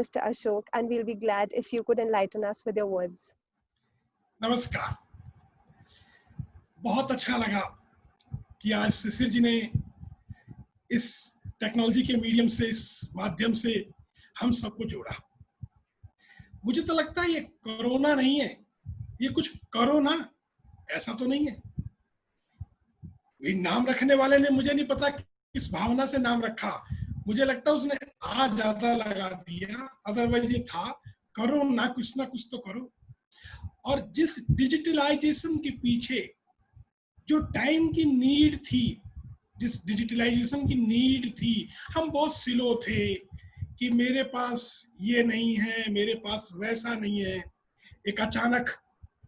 Mr. Ashok, and we'll be glad if you could enlighten us with your words. नमस्कार। बहुत अच्छा लगा कि आज शिशिर जी ने इस टेक्नोलॉजी के मीडियम से, इस माध्यम से हम सबको जोड़ा। मुझे तो लगता है ये कोरोना नहीं है, ये कुछ करो ना, ऐसा तो नहीं है। नाम रखने वाले ने मुझे नहीं पता किस भावना से नाम रखा, मुझे लगता है उसने आ ज्यादा लगा दिया, अदरवाइज ये था करो ना कुछ तो करो। और जिस डिजिटलाइजेशन के पीछे जो टाइम की नीड थी, जिस डिजिटलाइजेशन की नीड थी, हम बहुत स्लो थे कि मेरे पास ये नहीं है, मेरे पास वैसा नहीं है। एक अचानक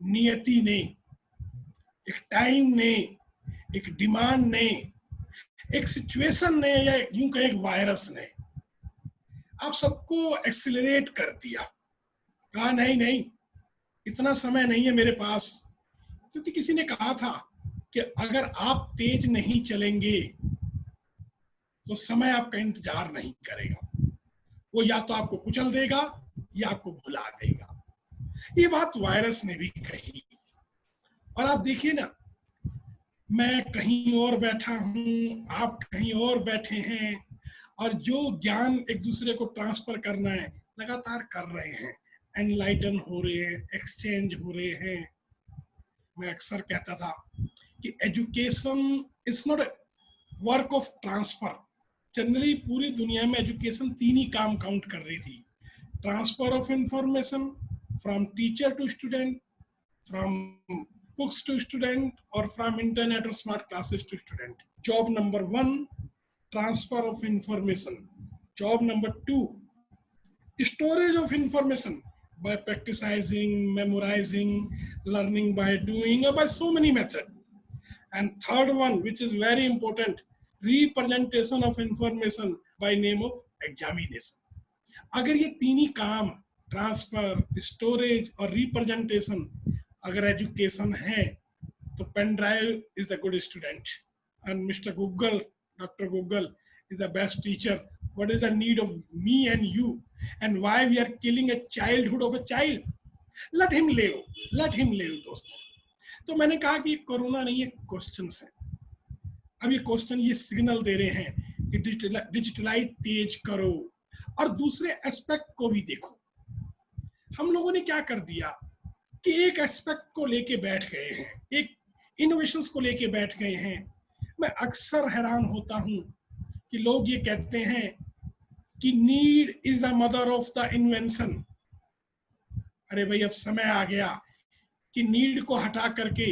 नियति ने, एक टाइम ने, एक डिमांड ने, एक सिचुएशन ने, या यूं कहें एक वायरस ने आप सबको एक्सिलरेट कर दिया। कहा नहीं, इतना समय नहीं है मेरे पास, क्योंकि किसी ने कहा था कि अगर आप तेज नहीं चलेंगे तो समय आपका इंतजार नहीं करेगा, वो या तो आपको कुचल देगा या आपको भुला देगा। ये बात वायरस ने भी कही। और आप देखिए ना, मैं कहीं और बैठा हूं, आप कहीं और बैठे हैं, और जो ज्ञान एक दूसरे को ट्रांसफर करना है लगातार कर रहे हैं, एनलाइटन हो रहे हैं, एक्सचेंज हो रहे हैं। मैं अक्सर कहता था कि education is not a work of transfer. Generally पूरी दुनिया में एजुकेशन 3 ही काम काउंट कर रही थी: transfer of information from teacher to student, from books to student, और फ्रॉम इंटरनेट और smart classes to student. Job number 1 transfer of information. Job number 2 storage of information by practicing, memorizing, learning by doing, or by so many methods. And third one, which is very important, representation of information by name of examination. अगर ये 3 ही काम, transfer, storage और representation, अगर education है तो pen drive is the good student, and mister Google, doctor Google is the best teacher. What is the need of me and you, and why we are killing a childhood of a child? Let him live दोस्तों। तो मैंने कहा कि corona नहीं है, questions है। अब ये क्वेश्चन ये सिग्नल दे रहे हैं कि डिजिटलाइज तेज करो। और दूसरे एस्पेक्ट को भी देखो। हम लोगों ने क्या कर दिया कि एक एस्पेक्ट को लेके बैठ गए हैं, एक इनोवेशंस को लेके बैठ गए हैं। मैं अक्सर हैरान होता हूं कि लोग ये कहते हैं कि need is the mother of the invention. अरे भाई, अब समय आ गया कि नीड को हटा करके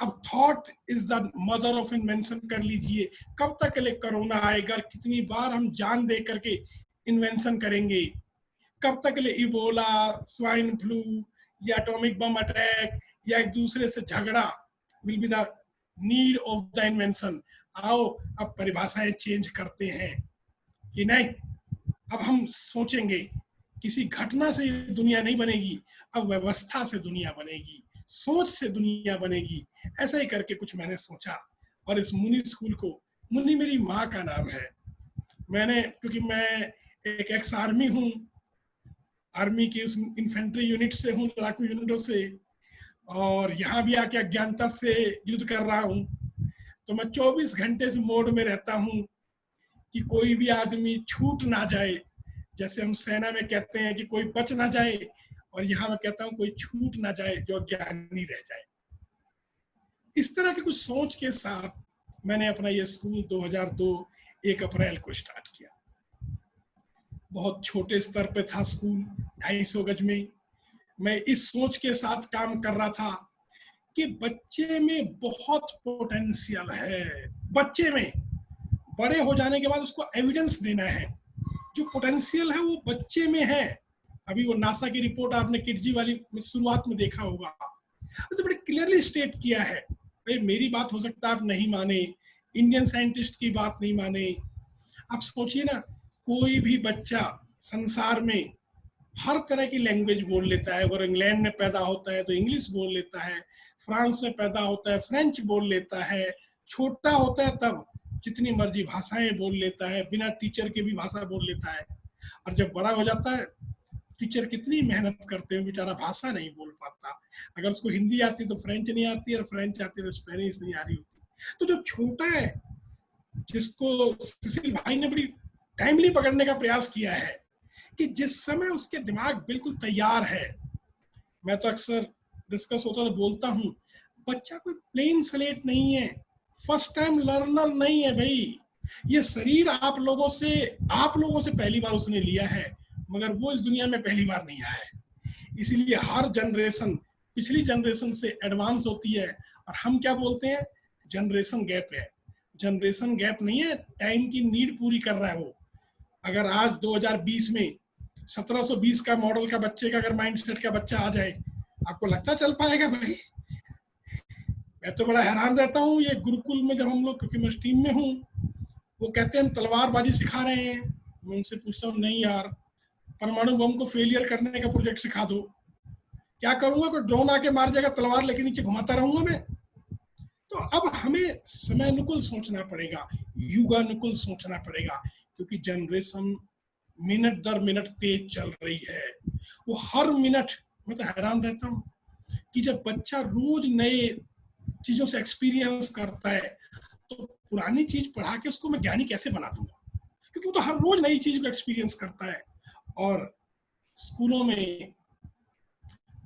अब thought is the mother of invention कर लीजिए। कब तक के लिए कोरोना आएगा? कितनी बार हम जान दे करके इन्वेंशन करेंगे? कब तक के लिए इबोला, स्वाइन फ्लू या एटॉमिक बम अटैक या एक दूसरे से झगड़ा will be the need of the invention? आओ अब परिभाषाएं चेंज करते हैं कि नहीं, अब हम सोचेंगे किसी घटना से दुनिया नहीं बनेगी, अब व्यवस्था से दुनिया बनेगी, सोच से दुनिया बनेगी। ऐसा ही करके कुछ मैंने सोचा। और इस मुनि स्कूल को, मुनि मेरी माँ का नाम है। मैंने, क्योंकि मैं एक एक्स आर्मी हूँ, आर्मी की उस इन्फेंट्री यूनिट से हूँ, लड़ाकू यूनिटों से, और यहाँ भी आके अज्ञानता से युद्ध कर रहा हूँ। तो मैं 24 घंटे से मोड में रहता हूँ कि कोई भी आदमी छूट ना जाए। जैसे हम सेना में कहते हैं कि कोई बच ना जाए, और यहाँ मैं कहता हूँ कोई छूट ना जाए, जो ज्ञानी रह जाए। इस तरह के कुछ सोच के साथ मैंने अपना ये स्कूल 2002 1 अप्रैल को स्टार्ट किया। बहुत छोटे स्तर पे था स्कूल, 250 गज में। मैं इस सोच के साथ काम कर रहा था कि बच्चे में बहुत पोटेंशियल है। बच्चे में बड़े हो जाने के बाद उसको एविडेंस देना है, जो पोटेंशियल है वो बच्चे में है। अभी वो नासा की रिपोर्ट आपने किडजी वाली शुरुआत में देखा होगा, तो बड़े क्लियरली स्टेट किया है। भाई मेरी बात हो सकता है आप नहीं माने, इंडियन साइंटिस्ट की बात नहीं माने। आप सोचिए ना, कोई भी बच्चा संसार में हर तरह की लैंग्वेज बोल लेता है। अगर इंग्लैंड में पैदा होता है तो इंग्लिश बोल लेता है, फ्रांस में पैदा होता है फ्रेंच बोल लेता है, छोटा होता है तब जितनी मर्जी भाषाएं बोल लेता है, बिना टीचर के भी भाषा बोल लेता है। और जब बड़ा हो जाता है टीचर कितनी मेहनत करते हैं, बेचारा भाषा नहीं बोल पाता, अगर उसको हिंदी आती तो फ्रेंच नहीं आती, और फ्रेंच आती तो स्पेनिश नहीं आ रही होती। तो जो छोटा है, जिसको सुशील भाई ने बड़ी टाइमली पकड़ने का प्रयास किया है, कि जिस समय उसके दिमाग बिल्कुल तैयार है, मैं तो अक्सर डिस्कस होता तो बोलता हूँ, बच्चा कोई प्लेन स्लेट नहीं है, फर्स्ट टाइम लर्नर नहीं है भाई। ये शरीर आप लोगों से पहली बार उसने लिया है, मगर वो इस दुनिया में पहली बार नहीं आया है। इसीलिए हर जनरेशन पिछली जनरेशन से एडवांस होती है, और हम क्या बोलते हैं, जनरेशन गैप है। जनरेशन गैप नहीं है, टाइम की नीड पूरी कर रहा है वो। अगर आज 2020 में 1720 का मॉडल का बच्चे का अगर माइंड सेट का बच्चा आ जाए, आपको लगता चल पाएगा भाई? मैं तो बड़ा हैरान रहता हूँ, ये गुरुकुल में जब हम लोग, क्योंकि मैं टीम में हूँ, वो कहते हैं हम तलवारबाजी सिखा रहे हैं। मैं उनसे पूछता हूँ, नहीं यार, परमाणु बम को फेलियर करने का प्रोजेक्ट सिखा दो। क्या करूंगा, कोई ड्रोन आके मार जाएगा, तलवार लेके नीचे घुमाता रहूंगा मैं? तो अब हमें समय अनुकूल सोचना पड़ेगा, युगानुकूल सोचना पड़ेगा, क्योंकि जनरेशन मिनट दर मिनट तेज चल रही है। वो हर मिनट, मैं तो हैरान रहता हूँ कि जब बच्चा रोज नए चीजों से एक्सपीरियंस करता है, तो पुरानी चीज पढ़ा के उसको मैं ज्ञानी कैसे बना दूंगा, क्योंकि वो तो हर रोज नई चीज को एक्सपीरियंस करता है। और स्कूलों में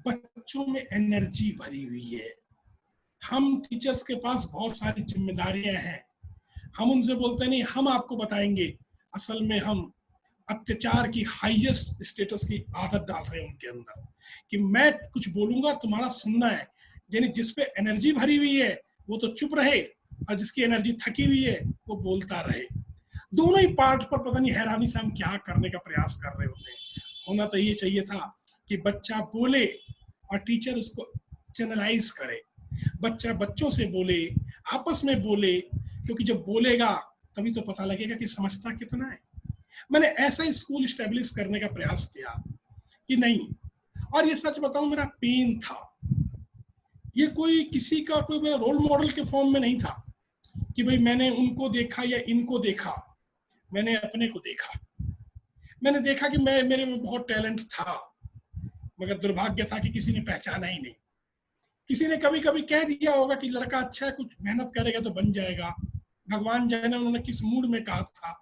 बच्चों में एनर्जी भरी हुई है। हम टीचर्स के पास बहुत सारी जिम्मेदारियां हैं, हम उनसे बोलते नहीं हम आपको बताएंगे, असल में हम अत्याचार की हाईएस्ट स्टेटस की आदत डाल रहे हैं उनके अंदर, कि मैं कुछ बोलूंगा तुम्हारा सुनना है। यानी जिस पे एनर्जी भरी हुई है वो तो चुप रहे, और जिसकी एनर्जी थकी हुई है वो बोलता रहे। दोनों ही पार्ट पर पता नहीं हैरानी से हम क्या करने का प्रयास कर रहे होते हैं। होना तो ये चाहिए था कि बच्चा बोले और टीचर उसको चैनलाइज करे, बच्चा बच्चों से बोले, आपस में बोले, क्योंकि जब बोलेगा तभी तो पता लगेगा कि समझता कितना है। मैंने ऐसा ही स्कूल स्टैब्लिश करने का प्रयास किया कि नहीं, और ये सच बताऊं, मेरा पेन था। ये कोई किसी का कोई मेरा रोल मॉडल के फॉर्म में नहीं था कि भाई मैंने उनको देखा या इनको देखा, मैंने अपने को देखा। मैंने देखा कि मेरे में बहुत टैलेंट था, मगर दुर्भाग्य था कि किसी ने पहचाना ही नहीं। किसी ने कभी कभी कह दिया होगा कि लड़का अच्छा है, कुछ मेहनत करेगा तो बन जाएगा, भगवान जाने उन्होंने किस मूड में कहा था।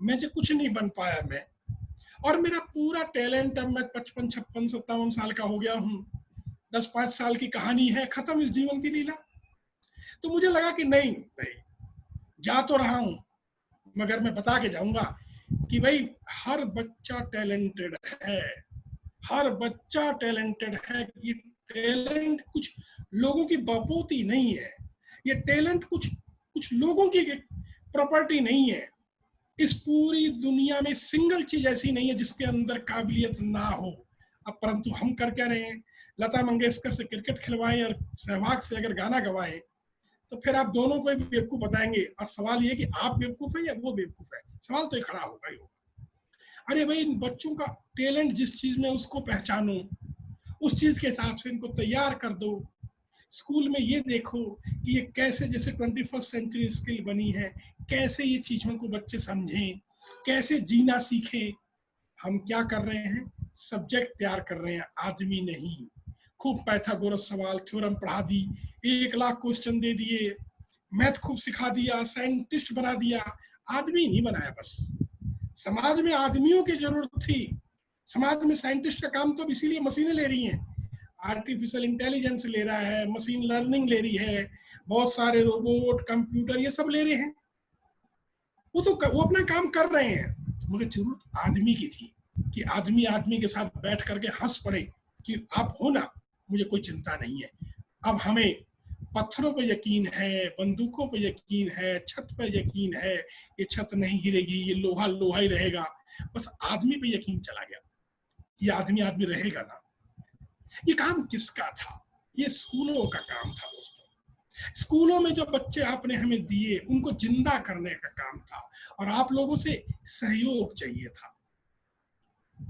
मैं जो कुछ नहीं बन पाया मैं, और मेरा पूरा टैलेंट, अब मैं 55, 56, 57 साल का हो गया हूँ, 10-5 साल की कहानी है, खत्म इस जीवन की लीला। तो मुझे लगा कि नहीं, जा तो रहा हूँ, मगर मैं बता के जाऊंगा कि भाई हर बच्चा टैलेंटेड है, हर बच्चा टैलेंटेड है। ये टैलेंट कुछ लोगों की बपोती नहीं है, ये टैलेंट कुछ लोगों की प्रॉपर्टी नहीं है। इस पूरी दुनिया में सिंगल चीज ऐसी नहीं है जिसके अंदर काबिलियत ना हो। अब परंतु हम कर क्या रहे हैं, लता मंगेशकर से क्रिकेट खिलवाएं और सहवाग से अगर गाना गवाएं, तो फिर आप दोनों को बेवकूफ बताएंगे, और सवाल ये कि आप बेवकूफ है या वो बेवकूफ है, सवाल तो ये खड़ा होगा ही होगा। अरे भाई, इन बच्चों का टैलेंट जिस चीज में, उसको पहचानो, उस चीज के हिसाब से इनको तैयार कर दो। स्कूल में ये देखो कि ये कैसे, जैसे 21st सेंचुरी स्किल बनी है, कैसे ये चीजों को बच्चे समझें, कैसे जीना सीखें। हम क्या कर रहे हैं, सब्जेक्ट तैयार कर रहे हैं, आदमी नहीं। खूब पाइथागोरस सवाल, थ्योरम पढ़ा दी, 1 लाख क्वेश्चन दे दिए, मैथ खूब सिखा दिया, साइंटिस्ट बना दिया, आदमी नहीं बनाया। बस समाज में आदमियों की जरूरत थी। समाज में साइंटिस्ट का काम तो इसीलिए मशीनें ले रही हैं, आर्टिफिशियल इंटेलिजेंस ले रहा है, मशीन लर्निंग ले रही है, बहुत सारे रोबोट, कंप्यूटर, ये सब ले रहे हैं। वो अपना काम कर रहे हैं, मगर जरूरत आदमी की थी कि आदमी के साथ बैठ करके हंस पड़े कि आप हो ना, मुझे कोई चिंता नहीं है। अब हमें पत्थरों पर यकीन है, बंदूकों पर यकीन है, छत पर यकीन है, ये छत नहीं गिरेगी, ये लोहा लोहा ही रहेगा। बस आदमी पे यकीन चला गया, ये आदमी रहेगा ना। ये काम किसका था, ये स्कूलों का काम था दोस्तों। स्कूलों में जो बच्चे आपने हमें दिए, उनको जिंदा करने का काम था, और आप लोगों से सहयोग चाहिए था।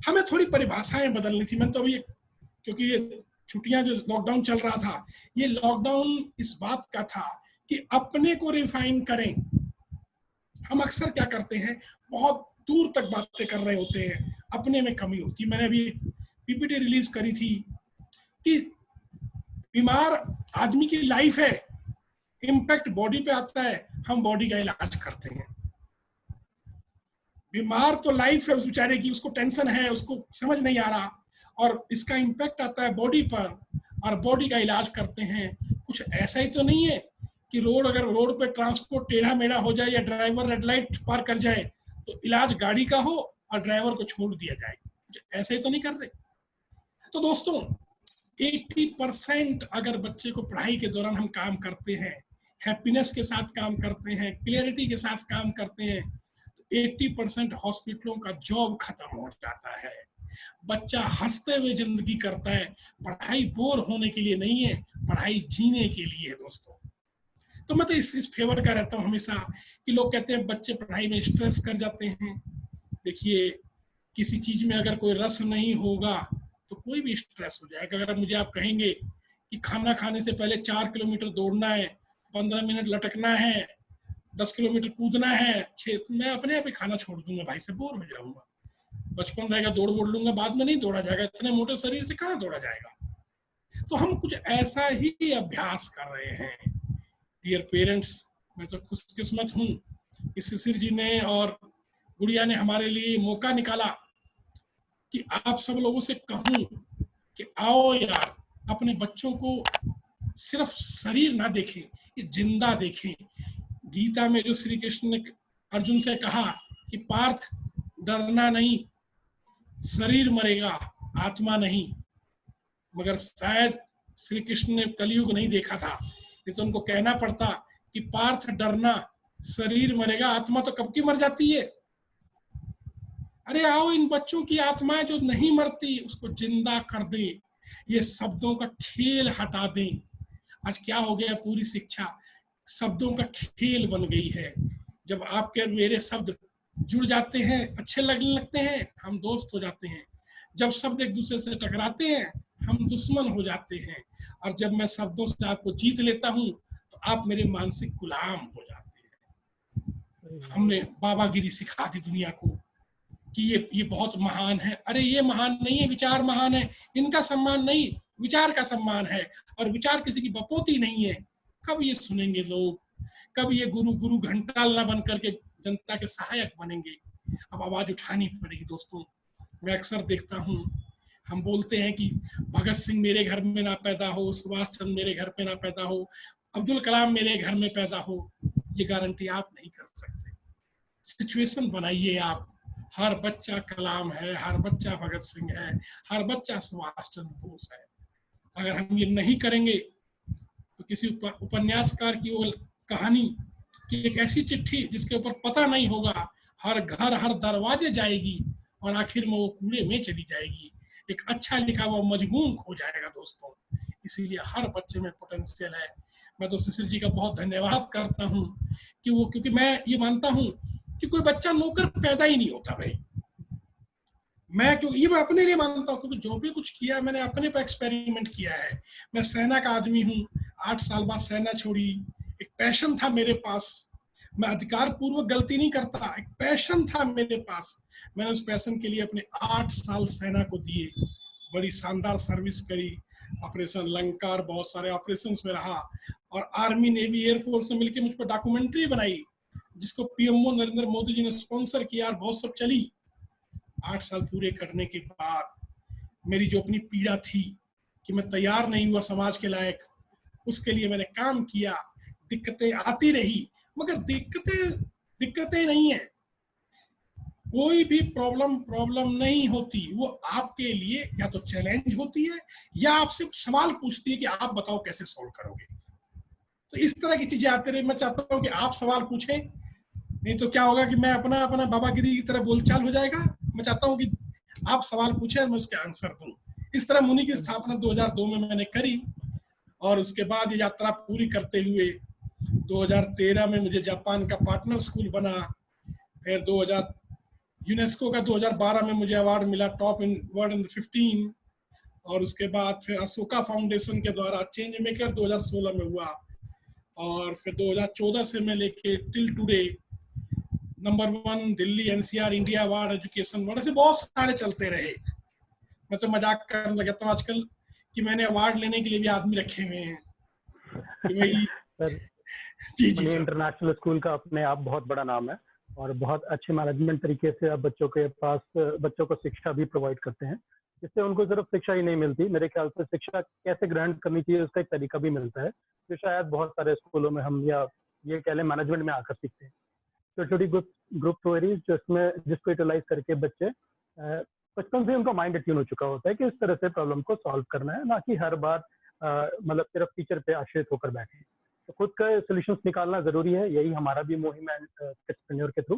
हमें थोड़ी परिभाषाएं बदलनी थी। मैं तो अभी, क्योंकि ये छुट्टियां जो लॉकडाउन चल रहा था, ये लॉकडाउन इस बात का था कि अपने को रिफाइन करें। हम अक्सर क्या करते हैं, बहुत दूर तक बातें कर रहे होते हैं, अपने में कमी होती है। मैंने अभी पीपीटी रिलीज करी थी कि बीमार आदमी की लाइफ है, इम्पैक्ट बॉडी पे आता है, हम बॉडी का इलाज करते हैं। बीमार तो लाइफ है उस बेचारे की, उसको टेंशन है, उसको समझ नहीं आ रहा, और इसका इम्पैक्ट आता है बॉडी पर, और बॉडी का इलाज करते हैं। कुछ ऐसा ही तो नहीं है कि अगर रोड पे ट्रांसपोर्ट टेढ़ा मेढ़ा हो जाए या ड्राइवर रेड लाइट पार कर जाए तो इलाज गाड़ी का हो और ड्राइवर को छोड़ दिया जाए, ऐसे ही तो नहीं कर रहे। तो दोस्तों 80% अगर बच्चे को पढ़ाई के दौरान हम काम करते हैं, हैप्पीनेस के साथ काम करते हैं, क्लियरिटी के साथ काम करते हैं, 80% हॉस्पिटलों का जॉब खत्म हो जाता है। बच्चा हंसते हुए जिंदगी करता है। पढ़ाई बोर होने के लिए नहीं है, पढ़ाई जीने के लिए है दोस्तों। तो मैं तो इस फेवर का रहता हूँ हमेशा कि लोग कहते हैं बच्चे पढ़ाई में स्ट्रेस कर जाते हैं। देखिए, किसी चीज में अगर कोई रस नहीं होगा तो कोई भी स्ट्रेस हो जाएगा। अगर मुझे आप कहेंगे कि खाना खाने से पहले 4 किलोमीटर दौड़ना है, 15 मिनट लटकना है, 10 किलोमीटर कूदना है, मैं अपने आप ही खाना छोड़ दूंगा भाई, से बोर हो जाऊंगा। बचपन रहेगा, दौड़ लूंगा, बाद में नहीं दौड़ा जाएगा, इतने मोटे शरीर से कहाँ दौड़ा जाएगा। तो हम कुछ ऐसा ही अभ्यास कर रहे हैं। डियर पेरेंट्स, मैं तो खुशकिस्मत हूँ कि शिशिर जी ने और गुड़िया ने हमारे लिए मौका निकाला कि आप सब लोगों से कहूँ कि आओ यार, अपने बच्चों को सिर्फ शरीर ना देखें, ये जिंदा देखें। गीता में जो श्री कृष्ण ने अर्जुन से कहा कि पार्थ डरना नहीं, शरीर मरेगा, आत्मा नहीं, मगर शायद श्री कृष्ण ने कलयुग नहीं देखा था, नहीं तो उनको कहना पड़ता कि पार्थ डरना, शरीर मरेगा, आत्मा तो कब की मर जाती है। अरे आओ, इन बच्चों की आत्माएं जो नहीं मरती उसको जिंदा कर दें, ये शब्दों का खेल हटा दें। आज क्या हो गया, पूरी शिक्षा शब्दों का खेल बन गई है। जब आपके मेरे शब्द जुड़ जाते हैं, अच्छे लगने लगते हैं, हम दोस्त हो जाते हैं। जब शब्द एक दूसरे से टकराते हैं, हम दुश्मन हो जाते हैं। और जब मैं शब्दों से आपको जीत लेता हूं तो आप मेरे मानसिक गुलाम हो जाते हैं। हमने बाबागिरी सिखा दी दुनिया को कि ये बहुत महान है। अरे ये महान नहीं है, विचार महान है। इनका सम्मान नहीं, विचार का सम्मान है। और विचार किसी की बपोती नहीं है। कब ये सुनेंगे लोग, कब ये गुरु घंटाल ना बन करके जनता के सहायक बनेंगे। अब आवाज उठानी पड़ेगी दोस्तों। मैं अक्सर देखता हूँ, हम बोलते हैं कि भगत सिंह मेरे घर में ना पैदा हो, सुभाष चंद्र मेरे घर पे ना पैदा हो, अब्दुल कलाम मेरे घर में पैदा हो। ये गारंटी आप नहीं कर सकते। सिचुएशन बनाइए आप। हर बच्चा कलाम है, हर बच्चा भगत सिंह है, हर बच्चा सुभाष चंद्र बोस है। अगर हम ये नहीं करेंगे तो किसी उपन्यासकार की वो कहानी कि एक ऐसी चिट्ठी जिसके ऊपर पता नहीं होगा, हर घर हर दरवाजे जाएगी और आखिर में वो कूड़े में चली जाएगी। एक अच्छा लिखा हुआ मजमून खो जाएगा दोस्तों। इसीलिए हर बच्चे में पोटेंशियल है। मैं तो शिशिर जी का बहुत धन्यवाद करता हूँ कि वो, क्योंकि मैं ये मानता हूँ कि कोई बच्चा नौकर पैदा ही नहीं होता भाई। क्योंकि ये मैं अपने लिए मानता हूँ, क्योंकि जो भी कुछ किया मैंने अपने पर एक्सपेरिमेंट किया है। मैं सेना का आदमी हूँ, 8 साल बाद सेना छोड़ी। एक पैशन था मेरे पास, मैं अधिकार पूर्वक गलती नहीं करता, एक पैशन था मेरे पास। मैंने उस पैशन के लिए अपने 8 साल सेना को दिए, बड़ी शानदार सर्विस करी, ऑपरेशन लंका और बहुत सारे ऑपरेशंस में रहा, और आर्मी नेवी एयरफोर्स ने मिलकर मुझ पर डॉक्यूमेंट्री बनाई जिसको पीएमओ नरेंद्र मोदी जी ने स्पॉन्सर किया और बहुत सब चली। 8 साल पूरे करने के बाद मेरी जो अपनी पीड़ा थी कि मैं तैयार नहीं हुआ समाज के लायक, उसके लिए मैंने काम किया। दिक्कतें आती रही, मगर दिक्कतें नहीं है। कोई भी प्रॉब्लम नहीं होती, वो आपके लिए या तो चैलेंज होती है या आपसे सवाल पूछती है कि आप बताओ कैसे सॉल्व करोगे। तो इस तरह की चीजें आती रही। मैं चाहता हूँ कि आप सवाल पूछें, नहीं तो क्या होगा कि मैं अपना बाबागिरी की तरह बोलचाल हो जाएगा। मैं चाहता हूँ कि आप सवाल पूछें और मैं उसके आंसर दूं। इस तरह मुनि की स्थापना 2002 में मैंने करी, और उसके बाद ये यात्रा पूरी करते हुए 2013 में मुझे जापान का पार्टनर स्कूल बना। फिर यूनेस्को का 2012 में मुझे अवार्ड मिला, टॉप इन वर्ल्ड इन 15। और उसके बाद फिर अशोका फाउंडेशन के द्वारा चेंज मेकर 2016 में हुआ, और फिर 2014 से मैं लेके till today number 1 Delhi NCR India award, education award, ऐसे बहुत सारे चलते रहे। मैं तो मजाक करने लगा था आजकल कि मैंने अवार्ड लेने के लिए भी आदमी रखे हुए हैं कि भाई सर जी जी मनी सर। इंटरनेशनल स्कूल का अपने आप बहुत बड़ा नाम है और बहुत अच्छे मैनेजमेंट तरीके से आप बच्चों को शिक्षा भी प्रोवाइड करते हैं, जिससे उनको सिर्फ शिक्षा ही नहीं मिलती, मेरे ख्याल से शिक्षा कैसे ग्रहण करनी चाहिए उसका एक तरीका भी मिलता है, जो शायद बहुत सारे स्कूलों में हम या ये कह लें मैनेजमेंट में आकर सीखते हैं। छोटी छोटी ग्रुप थ्योरीज जिसको यूटिलाइज करके बच्चे बचपन से उनका माइंड ट्यून हो चुका होता है कि इस तरह से प्रॉब्लम को सॉल्व करना है, ना कि हर बार मतलब सिर्फ टीचर पे आश्रित होकर बैठे। तो खुद का सोल्यूशंस निकालना जरूरी है, यही हमारा भी मुहिम है स्किट्सप्रेन्योर के थ्रू।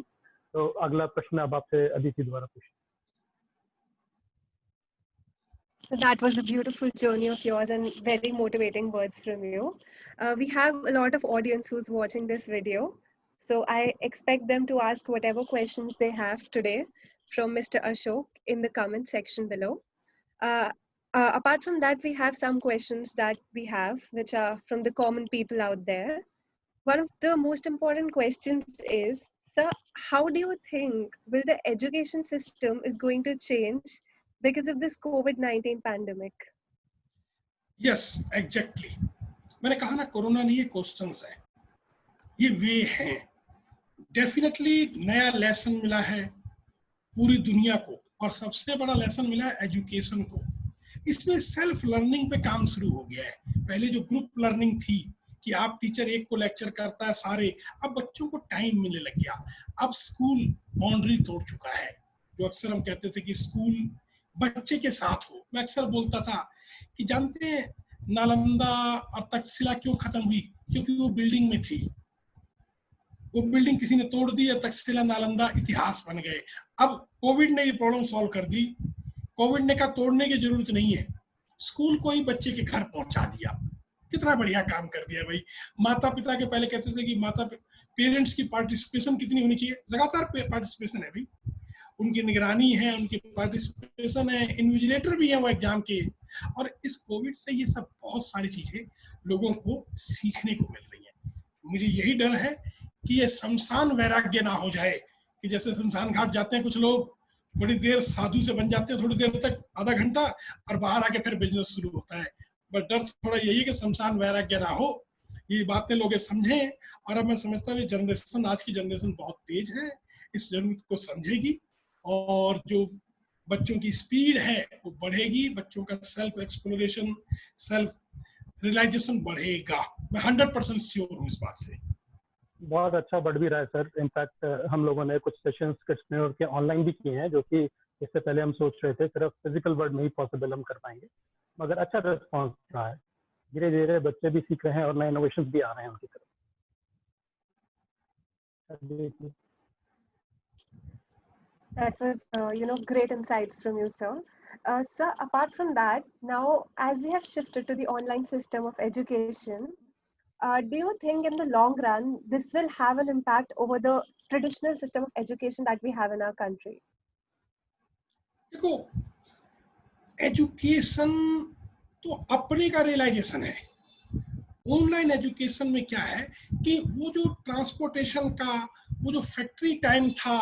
तो अगला प्रश्न अब आपसे अदिति द्वारा पूछें। That was a beautiful journey of yours and very motivating words from you. We have a lot of audience who's watching this video, so I expect them to ask whatever questions they have today from Mr. Ashok in the comment section below. Apart from that, we have some questions that we have, which are from the common people out there. One of the most important questions is, sir, how do you think will the education system is going to change because of this COVID-19 pandemic? Yes exactly, मैंने कहा ना corona नहीं, ये questions है, ये वे हैं। Definitely नया lesson मिला है पूरी दुनिया को, और सबसे बड़ा लेसन मिला है एजुकेशन को। इसमें सेल्फ लर्निंग पे काम शुरू हो गया है। पहले जो ग्रुप लर्निंग थी कि आप टीचर एक को लेक्चर करता है सारे, अब बच्चों को टाइम मिलने लग गया। अब स्कूल बाउंड्री तोड़ चुका है। जो अक्सर हम कहते थे कि स्कूल बच्चे के साथ हो, मैं अक्सर बोलता था कि जानते हैं नालंदा और तक्षशिला क्यों खत्म हुई? क्योंकि वो बिल्डिंग में थी, वो बिल्डिंग किसी ने तोड़ दी, तक्षशिला नालंदा इतिहास बन गए। अब कोविड ने ये प्रॉब्लम सॉल्व कर दी। कोविड ने कहा तोड़ने की जरूरत नहीं है, स्कूल को ही बच्चे के घर पहुंचा दिया। कितना बढ़िया काम कर दिया भाई। माता पिता के पहले कहते थे कि पेरेंट्स की पार्टिसिपेशन कितनी होनी चाहिए, लगातार पार्टिसिपेशन है भाई, उनकी निगरानी है, उनकी पार्टिसिपेशन है, इन्विजिलेटर भी है वो एग्जाम के। और इस कोविड से ये सब बहुत सारी चीजें लोगों को सीखने को मिल रही हैं। मुझे यही डर है कि ये शमशान वैराग्य ना हो जाए, कि जैसे शमशान घाट जाते हैं कुछ लोग, बड़ी देर साधु से बन जाते हैं, थोड़ी देर तक आधा घंटा, और बाहर आके फिर बिजनेस शुरू होता है। बट डर थोड़ा यही है कि शमशान वैराग्य ना हो, ये बातें लोग समझें। और अब मैं समझता हूँ जनरेशन, आज की जनरेशन बहुत तेज है, इस जरूरत को समझेगी, और जो बच्चों की स्पीड है वो बढ़ेगी, बच्चों का सेल्फ एक्सप्लोरेशन, सेल्फ रियलाइजेशन बढ़ेगा। मैं 100% श्योर हूँ इस बात से। बहुत अच्छा बढ़ भी रहा है सर। इनफैक्ट हम लोगों ने कुछ सेशंस स्किट्सप्रेन्योर के ऑनलाइन भी किए हैं, जो कि इससे पहले हम सोच रहे थे सिर्फ फिजिकल वर्ल्ड में ही पॉसिबल हम कर पाएंगे, मगर अच्छा रिस्पॉन्स रहा है। धीरे धीरे बच्चे भी सीख रहे हैं और नए इनोवेशंस भी आ रहे हैं उनकी तरफ। That was, great insights from you, sir. Sir, apart from that, now as we have shifted to the online system of education, do you think in the long run this will have an impact over the traditional system of education that we have in our country? देखो, education तो अपने का realisation है। Online education में क्या है कि वो जो ट्रांसपोर्टेशन का वो जो फैक्ट्री टाइम था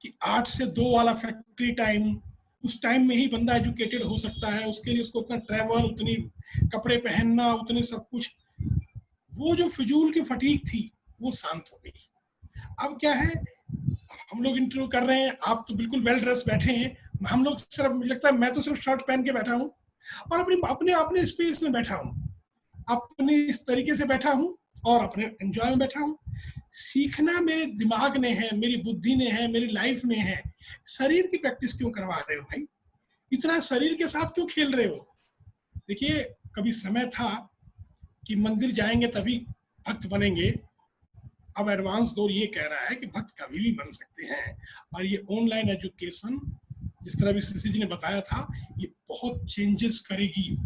कि 8 से 2 वाला फैक्ट्री टाइम, उस टाइम में ही बंदा एजुकेटेड हो सकता है, उसके लिए उसको उतना ट्रैवल, उतनी कपड़े पहनना, उतनी सब कुछ, वो जो फिजूल की फटीक थी वो शांत हो गई। अब क्या है, हम लोग इंटरव्यू कर रहे हैं, आप तो बिल्कुल वेल ड्रेस बैठे हैं, हम लोग सिर्फ, मुझे लगता है मैं तो सिर्फ शर्ट पहन के बैठा हूँ और अपने स्पेस में बैठा हूँ, अपनी इस तरीके से बैठा हूँ और अपने एंजॉय में बैठा हूँ। सीखना मेरे दिमाग ने है, मेरी बुद्धि ने है, मेरी लाइफ में है। शरीर की प्रैक्टिस क्यों करवा रहे हो भाई? इतना शरीर के साथ क्यों खेल रहे हो? देखिए, कभी समय था कि मंदिर जाएंगे तभी भक्त बनेंगे, अब एडवांस दौर ये कह रहा है कि भक्त कभी भी बन सकते हैं। और ये ऑनलाइन एजुकेशन, जिस तरह भी सीसी जी ने बताया था, ये बहुत चेंजेस करेगी।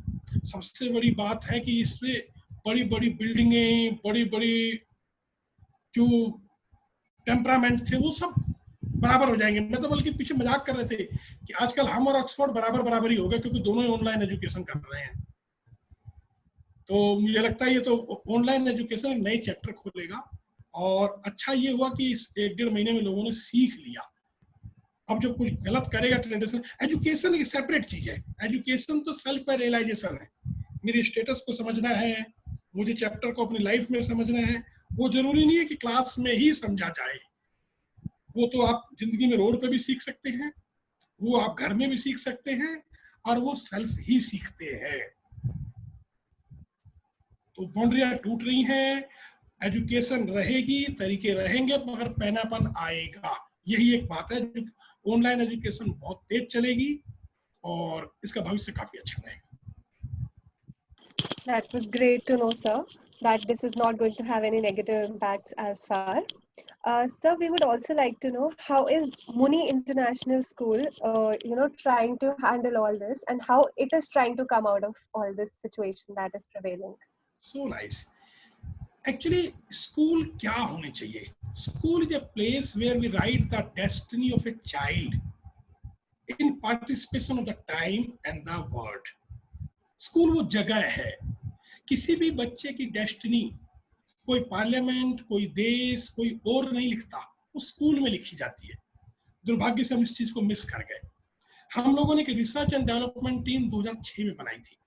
सबसे बड़ी बात है कि इससे बड़ी बड़ी बिल्डिंगें, बड़ी बड़ी जो टेम्परामेंट थे वो सब बराबर हो जाएंगे। मैं तो बल्कि पीछे मजाक कर रहे थे कि आजकल हम और ऑक्सफोर्ड बराबर ही होगा, क्योंकि दोनों ही ऑनलाइन एजुकेशन कर रहे हैं। तो मुझे लगता है ये तो ऑनलाइन एजुकेशन एक नई चैप्टर खोलेगा और अच्छा ये हुआ कि इस 1-1.5 महीने में लोगों ने सीख लिया। अब जब कुछ गलत करेगा ट्रेडिशनल, एजुकेशन एक सेपरेट चीज है। एजुकेशन तो सेल्फ रियलाइजेशन है, मेरे स्टेटस को समझना है, मुझे चैप्टर को अपनी लाइफ में समझना है। वो जरूरी नहीं है कि क्लास में ही समझा जाए, वो तो आप जिंदगी में रोड पे भी सीख सकते हैं, वो आप घर में भी सीख सकते हैं, और वो सेल्फ ही सीखते हैं। तो बाउंड्रियां टूट रही हैं, एजुकेशन रहेगी, तरीके रहेंगे, मगर पैनापन आएगा। यही एक बात है। ऑनलाइन एजुकेशन बहुत तेज चलेगी और इसका भविष्य काफी अच्छा रहेगा। That was great to know, sir, that this is not going to have any negative impacts as far. Sir, we would also like to know, how is Muni International School, trying to handle all this, and how it is trying to come out of all this situation that is prevailing? So nice. Actually, school क्या होनी चाहिए? School is a place where we write the destiny of a child in participation of the time and the word. School वो जगह है, किसी भी बच्चे की डेस्टिनी कोई पार्लियामेंट, कोई देश, कोई और नहीं लिखता, वो स्कूल में लिखी जाती है। दुर्भाग्य से हम इस चीज को मिस कर गए। हम लोगों ने एक रिसर्च एंड डेवलपमेंट टीम 2006 में बनाई थी,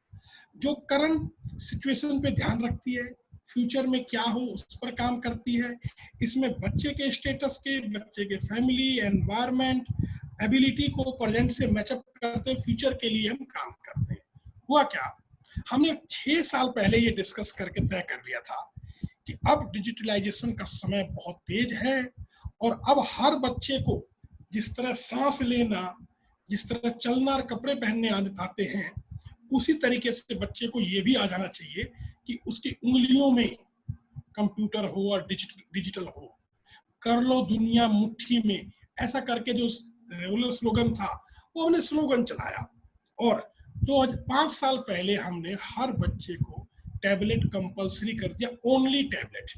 जो करंट सिचुएशन पे ध्यान रखती है, फ्यूचर में क्या हो उस पर काम करती है। इसमें बच्चे के स्टेटस के, बच्चे के फैमिली, एनवायरनमेंट, एबिलिटी को प्रेजेंट से मैचअप करते फ्यूचर के लिए हम काम करते हैं। हुआ क्या, हमने 6 साल पहले ये डिस्कस करके तय कर लिया था कि अब डिजिटलाइजेशन का समय बहुत तेज है, और अब हर बच्चे को जिस तरह सांस लेना, जिस तरह चलना और कपड़े पहनने आते हैं, उसी तरीके से बच्चे को ये भी आ जाना चाहिए कि उसकी उंगलियों में कंप्यूटर हो और डिजिटल हो। कर लो दुनिया मुट्ठी में, ऐसा करके जो रेगुलर स्लोगन था वो हमने स्लोगन चलाया। और 5 साल पहले हमने हर बच्चे को टैबलेट कंपलसरी कर दिया, ओनली टैबलेट,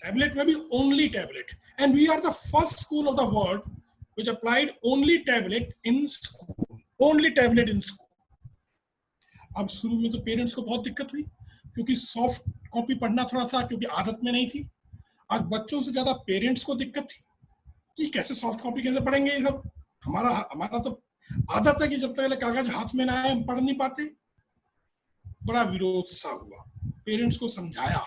टैबलेट में भी only tablet. And we are the first school of the world which applied only tablet in school, only tablet in school. अब शुरू में तो पेरेंट्स को बहुत दिक्कत हुई, क्योंकि सॉफ्ट कॉपी पढ़ना थोड़ा सा क्योंकि आदत में नहीं थी। आज बच्चों से ज्यादा पेरेंट्स को दिक्कत थी कि कैसे सॉफ्ट कॉपी कैसे पढ़ेंगे ये सब। हमारा तो आदत है कि जब तक कागज हाथ में ना आए हम पढ़ नहीं पाते। बड़ा विरोध सा हुआ, पेरेंट्स को समझाया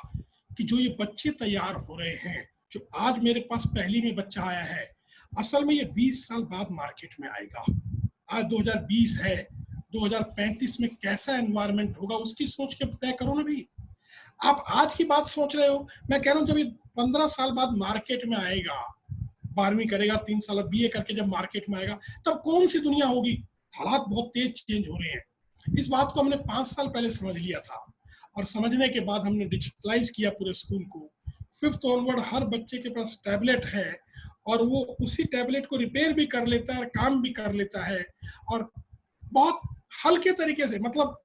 कि जो ये बच्चे तैयार हो रहे हैं, जो आज मेरे पास पहली में बच्चा आया है, असल में ये 20 साल बाद मार्केट में आएगा। आज 2020 है, 2035 में कैसा एनवायरनमेंट होगा उसकी सोच के तय करो ना भाई। आप आज की बात सोच रहे हो, मैं कह रहा हूँ जब ये 15 साल बाद मार्केट में आएगा, 12वीं करेगा, 3 साल बीए करके जब मार्केट में आएगा, तब कौन सी दुनिया होगी। हालात बहुत तेज चेंज हो रहे हैं। इस बात को हमने 5 साल पहले समझ लिया था, और समझने के बाद हमने डिजिटलाइज किया पूरे स्कूल को। 5th ऑनवर्ड हर बच्चे के पास टैबलेट है, और वो उसी टैबलेट को रिपेयर भी कर लेता है, काम भी कर लेता है, और बहुत हल्के तरीके से। मतलब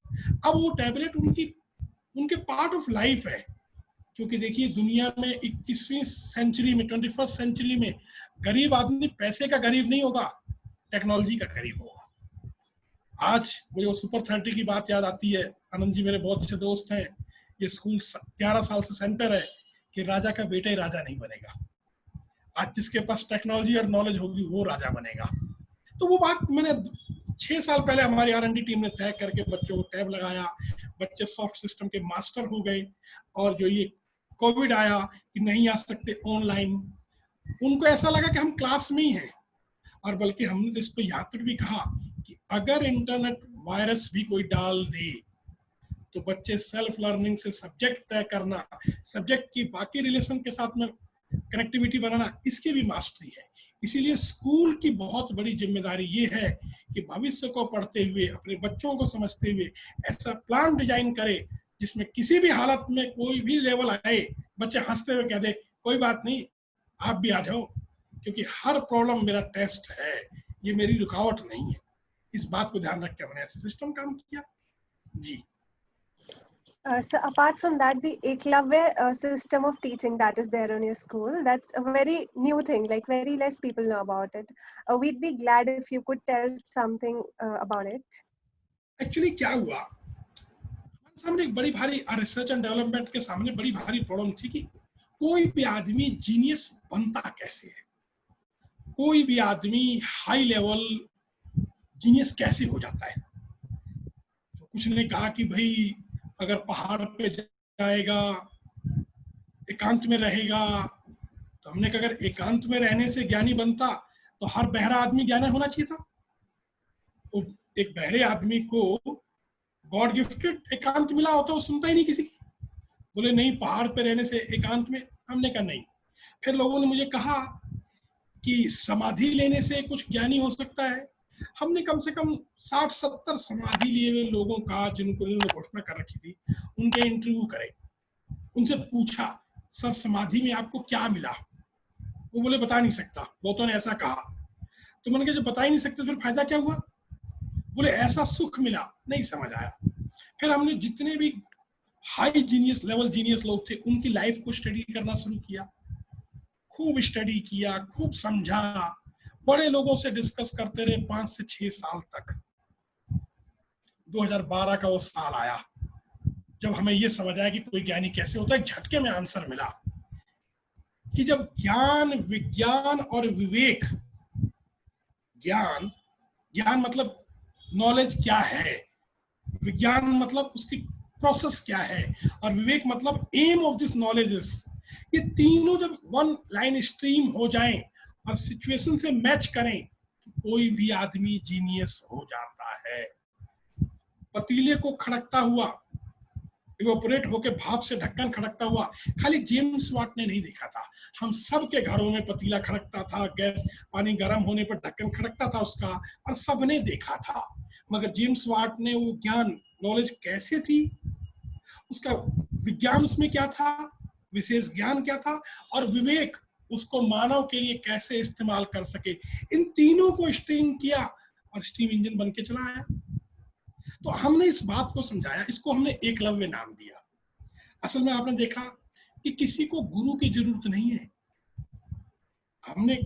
अब वो टैबलेट उनके पार्ट ऑफ लाइफ है। क्योंकि देखिए दुनिया में 21वीं सेंचुरी में, 21st सेंचुरी में गरीब आदमी पैसे का गरीब नहीं होगा, टेक्नोलॉजी का गरीब होगा। आज मुझे वो सुपर 30 की बात याद आती है। आनंद जी मेरे बहुत अच्छे दोस्त हैं। ये स्कूल 11 साल से सेंटर है कि राजा का बेटा ही राजा नहीं बनेगा। आज जिसके पास टेक्नोलॉजी और नॉलेज होगी वो राजा बनेगा। तो वो बात मैंने 6 साल पहले हमारी R&D टीम ने तय करके बच्चों को टैब लगाया, बच्चे सॉफ्ट सिस्टम के मास्टर हो गए। और जो ये कोविड आया कि नहीं आ सकते ऑनलाइन, उनको ऐसा लगा कि हम क्लास में ही हैं। और बल्कि हमने तो इस पर यहाँ तक भी कहा कि अगर इंटरनेट वायरस भी कोई डाल दे तो बच्चे सेल्फ लर्निंग से सब्जेक्ट तय करना, सब्जेक्ट की बाकी रिलेशन के साथ में कनेक्टिविटी बनाना, इसकी भी मास्टरी है। इसीलिए स्कूल की बहुत बड़ी जिम्मेदारी ये है कि भविष्य को पढ़ते हुए, अपने बच्चों को समझते हुए ऐसा प्लान डिजाइन करे जिसमें किसी भी हालत में कोई भी लेवल आए, बच्चे हंसते हुए कह दे कोई बात नहीं, आप भी आ जाओ, क्योंकि हर प्रॉब्लम मेरा टेस्ट है, ये मेरी रुकावट नहीं है। इस बात को ध्यान रख के हमने ऐसे सिस्टम काम किया जी। So apart from that, the Eklavya system of teaching that is there in your school, that's a very new thing, like very less people know about it. We'd be glad if you could tell something about it. Actually क्या हुआ, हमारे सामने एक बड़ी भारी research and development के सामने बड़ी भारी प्रॉब्लम थी कि कोई भी आदमी जीनियस बनता कैसे है, कोई भी आदमी हाई लेवल जीनियस कैसे हो जाता है। तो कुछ ने कहा कि भाई अगर पहाड़ पे जाएगा, एकांत में रहेगा, तो हमने कहा अगर एकांत में रहने से ज्ञानी बनता तो हर बहरा आदमी ज्ञानी होना चाहिए था। तो एक बहरे आदमी को गॉड गिफ्टेड एकांत मिला होता, वो सुनता ही नहीं किसी की। बोले नहीं, पहाड़ पे रहने से एकांत में। हमने कहा नहीं। फिर लोगों ने मुझे कहा कि समाधि लेने से कुछ ज्ञानी हो सकता है। हमने कम से कम 60-70 समाधि लिए हुए लोगों का, जिनको इन्होंने घोषणा कर रखी थी, उनके इंटरव्यू करे, उनसे पूछा सर समाधि में आपको क्या मिला। वो बोले बता नहीं सकता, बहुतों ने ऐसा कहा। तो मैंने कहा जब बता ही नहीं सकते फिर फायदा क्या हुआ। बोले ऐसा सुख मिला। नहीं समझ आया। फिर हमने जितने भी हाई जीनियस लेवल जीनियस लोग थे उनकी लाइफ को स्टडी करना शुरू किया, खूब स्टडी किया, खूब समझा, बड़े लोगों से डिस्कस करते रहे 5 से 6 साल तक। 2012 का वो साल आया जब हमें ये समझ आया कि कोई ज्ञानी कैसे होता है। झटके में आंसर मिला कि जब ज्ञान, विज्ञान और विवेक, ज्ञान मतलब नॉलेज क्या है, विज्ञान मतलब उसकी प्रोसेस क्या है, और विवेक मतलब aim of this knowledge is, ये तीनों जब वन लाइन स्ट्रीम हो जाएं और सिचुएशन से मैच करें तो कोई भी आदमी जीनियस हो जाता है। पतीले को खड़कता हुआ, इवोपरेट होके भाप से ढक्कन खड़कता हुआ खाली जेम्स वाट ने नहीं देखा था, हम सब के घरों में पतीला खड़कता था, गैस पानी गर्म होने पर ढक्कन खड़कता था उसका, और सबने देखा था। मगर जेम्स वाट ने वो ज्ञान, नॉलेज कैसे थी, उसका विज्ञान उसमें क्या था, विशेष ज्ञान क्या था, और विवेक उसको मानव के लिए कैसे इस्तेमाल कर सके, इन तीनों को स्ट्रीम किया और स्टीम इंजन बन के चला आया। तो हमने इस बात को समझाया, इसको हमने एकलव्य नाम दिया। असल में आपने देखा कि किसी को गुरु की जरूरत नहीं है।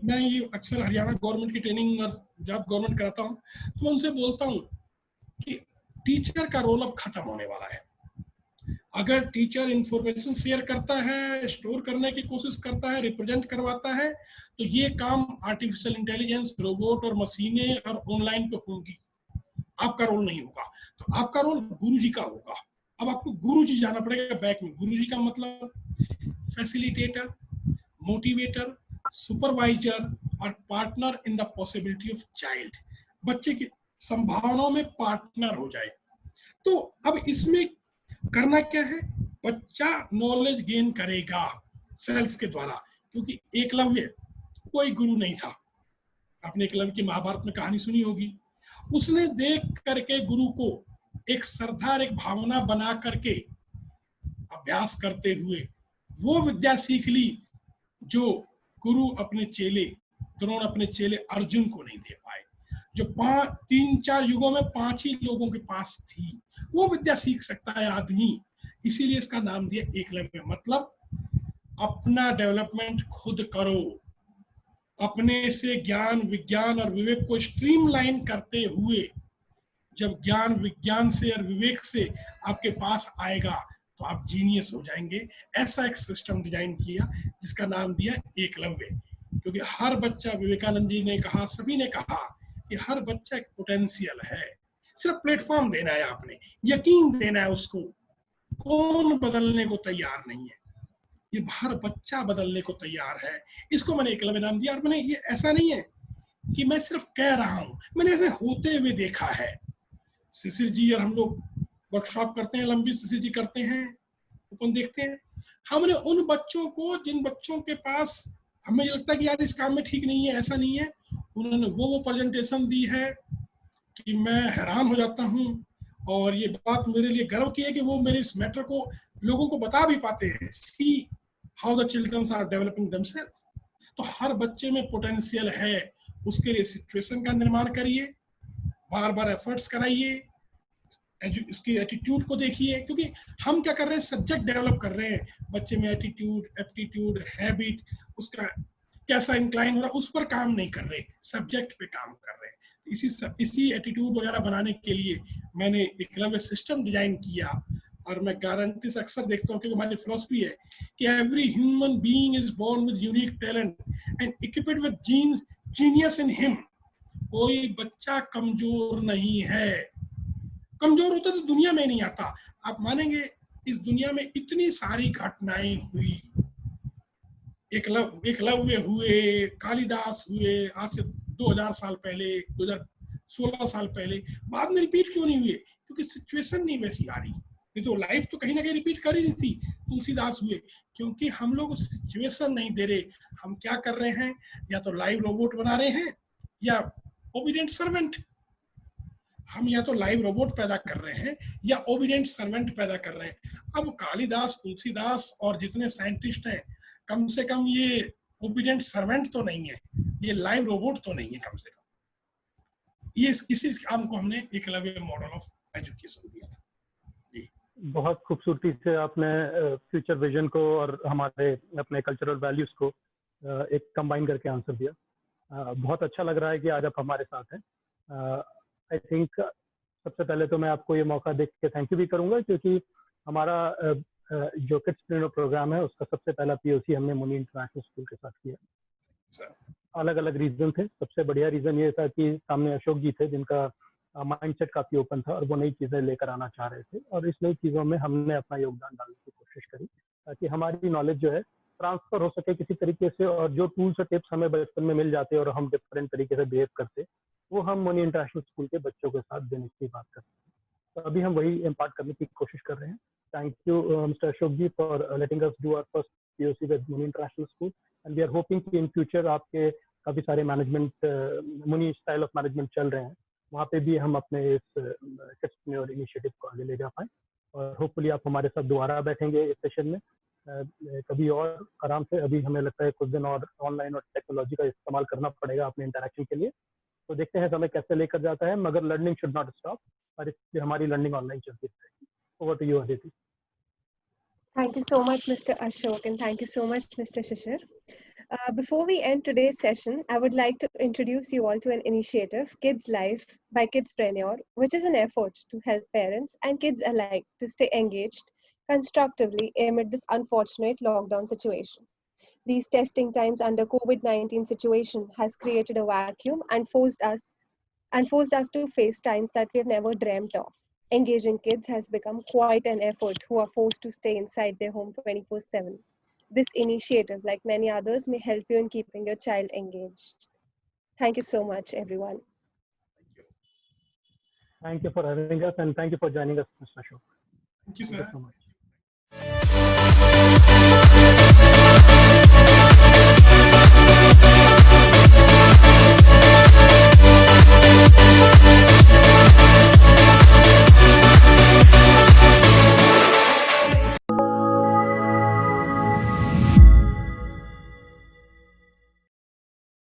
मैं ये अक्सर हरियाणा गवर्नमेंट की ट्रेनिंग और जब गवर्नमेंट कराता हूँ तो मैं उनसे बोलता हूँ कि टीचर का रोल अब खत्म होने वाला है। अगर टीचर इंफॉर्मेशन शेयर करता है, स्टोर करने की कोशिश करता है, रिप्रेजेंट करवाता है, तो ये काम आर्टिफिशियल इंटेलिजेंस, रोबोट और मशीनें और ऑनलाइन पे होंगी, आपका रोल नहीं होगा। तो आपका रोल गुरुजी का होगा। अब आपको गुरुजी जाना पड़ेगा बैक में। गुरुजी का मतलब फैसिलिटेटर, मोटिवेटर, सुपरवाइजर और partner in the possibility of child, बच्चे की संभावनाओं में पार्टनर हो जाए। तो अब इसमें करना क्या है, बच्चा नॉलेज गेन करेगा सेल्फ के द्वारा, क्योंकि एकलव्य कोई गुरु नहीं था। आपने एकलव्य की महाभारत में कहानी सुनी होगी। उसने देख करके गुरु को एक श्रद्धा, एक भावना बना करके अभ्यास करते हुए वो विद्या सीख ली जो गुरु अपने चेले, द्रोण अपने चेले अर्जुन को नहीं दे पाए, जो 3-4 युगों में 5 ही लोगों के पास थी। वो विद्या सीख सकता है आदमी, इसीलिए इसका नाम दिया एकलव्य। मतलब अपना डेवलपमेंट खुद करो, अपने से ज्ञान, विज्ञान और विवेक को स्ट्रीमलाइन करते हुए जब ज्ञान, विज्ञान से और विवेक से आपके पास आएगा तो आप जीनियस हो जाएंगे। ऐसा एक सिस्टम डिजाइन किया जिसका नाम दिया एकलव्य, क्योंकि हर बच्चा, विवेकानंद जी ने कहा, सभी ने कहा कि हर बच्चा एक पोटेंशियल है, सिर्फ प्लेटफॉर्म देना है, आपने यकीन देना है उसको। कौन बदलने को तैयार नहीं है, ये हर बच्चा बदलने को तैयार है। इसको मैंने एकलव्य नाम दिया। और मैंने ये ऐसा नहीं है कि मैं सिर्फ कह रहा हूं, मैंने ऐसे होते हुए देखा है। शिशिर जी और हम लोग वर्कशॉप करते हैं, लंबी शिशिर जी करते हैं, ओपन देखते हैं। हमने उन बच्चों को, जिन बच्चों के पास हमें लगता है कि यार इस काम में ठीक नहीं है, ऐसा नहीं है, उन्होंने वो प्रेजेंटेशन दी है कि मैं हैरान हो जाता हूँ। और ये बात मेरे लिए गर्व की है कि वो मेरे इस मैटर को लोगों को बता भी पाते हैं। See how the children are developing themselves. तो हर बच्चे में पोटेंशियल है, उसके लिए सिचुएशन का निर्माण करिए, बार बार एफर्ट्स कराइए, उसकी एटीट्यूड को देखिए। क्योंकि हम क्या कर रहे हैं, सब्जेक्ट डेवलप कर रहे हैं, बच्चे में एटीट्यूड, एप्टीट्यूड, हैबिट, उसका कैसा इंक्लाइन हो रहा है, उस पर काम नहीं कर रहे, सब्जेक्ट पे काम कर रहे हैं। इसी एटीट्यूड वगैरह बनाने के लिए मैंने एकलव्य सिस्टम डिजाइन किया और मैं गारंटी से अक्सर देखता हूँ, क्योंकि हमारी फिलोसफी है कि every human being is born with unique talent and equipped with genius in him. कोई बच्चा कमजोर नहीं है, कमजोर होता तो दुनिया में नहीं आता। आप मानेंगे, इस दुनिया में इतनी सारी घटनाएं हुई, एकलव्य हुए, कालिदास हुए, आज से 2000 साल पहले, 2016 साल पहले, बाद में रिपीट क्यों नहीं हुए? क्योंकि सिचुएशन नहीं वैसी आ रही। नहीं तो लाइफ तो कहीं ना कहीं रिपीट कर ही रही थी। तुलसीदास हुए, क्योंकि हम लोग सिचुएशन नहीं दे रहे। हम क्या कर रहे हैं, या तो लाइव रोबोट बना रहे हैं या ओबीडिएंट सर्वेंट। हम या तो लाइव रोबोट पैदा कर रहे हैं या ओबीडिएंट सर्वेंट पैदा कर रहे हैं। अब कालिदास, तुलसीदास और जितने साइंटिस्ट हैं, कम से कम ये ओबीडिएंट सर्वेंट तो नहीं है, ये लाइव रोबोट तो नहीं है कम से कम। ये इसी काम को हमने एकलव्य मॉडल ऑफ एजुकेशन दिया था। जी, बहुत खूबसूरती से आपने फ्यूचर विजन को और हमारे अपने कल्चरल वैल्यूज को एक कंबाइन करके आंसर दिया। बहुत अच्छा लग रहा है कि आज आप हमारे साथ हैं। आई थिंक सबसे पहले तो मैं आपको ये मौका देख के थैंक यू भी करूंगा, क्योंकि हमारा जो किड्स प्रेरणा प्रोग्राम है उसका सबसे पहला पीओसी हमने मुनि इंटरनेशनल स्कूल के साथ किया। अलग अलग रीजन थे। सबसे बढ़िया रीजन ये था कि सामने अशोक जी थे, जिनका माइंडसेट काफी ओपन था और वो नई चीजें लेकर आना चाह रहे थे, और इस नई चीजों में हमने अपना योगदान डालने की कोशिश करी ताकि हमारी नॉलेज जो है ट्रांसफर हो सके किसी तरीके से, और जो टूल्स और टिप्स हमें बचपन में मिल जाते और हम डिफरेंट तरीके से बिहेव करते, वो हम मुनि इंटरनेशनल स्कूल के बच्चों के साथ देने की बात करते हैं। तो अभी हम वही इम्पार्ट करने की कोशिश कर रहे हैं। Thank you mister Ashok ji for letting us do our first POC with Muni international school, and we are hoping कि इन फ्यूचर आपके काफी सारे मैनेजमेंट मुनि स्टाइल ऑफ मैनेजमेंट चल रहे हैं, वहाँ पे भी हम अपने इस किड्सप्रेन्योर इनिशिएटिव को आगे ले जा पाएं। और होपफुली आप हमारे साथ दोबारा बैठेंगे इस सेशन में कभी और आराम से। अभी हमें लगता है कुछ दिन और ऑनलाइन और टेक्नोलॉजी का इस्तेमाल करना पड़ेगा अपने इंटरेक्शन के लिए, तो देखते हैं समय कैसे लेकर जाता है, मगर लर्निंग शुड नॉट स्टॉप, और इसलिए हमारी लर्निंग ऑनलाइन चलती रहेगी। Over to you Aditi. Thank you so much, Mr. Ashok, and thank you so much, Mr. Shishir. Before we end today's session, I would like to introduce you all to an initiative, Kids Life by Kidspreneur, which is an effort to help parents and kids alike to stay engaged constructively amid this unfortunate lockdown situation. These testing times under COVID-19 situation has created a vacuum and forced us to face times that we have never dreamt of. Engaging kids has become quite an effort who are forced to stay inside their home 24/7. This initiative, like many others, may help you in keeping your child engaged. Thank you so much, everyone. Thank you for having us, and thank you for joining us, Mr. Ashok. Thank you, Thank you sir. so much.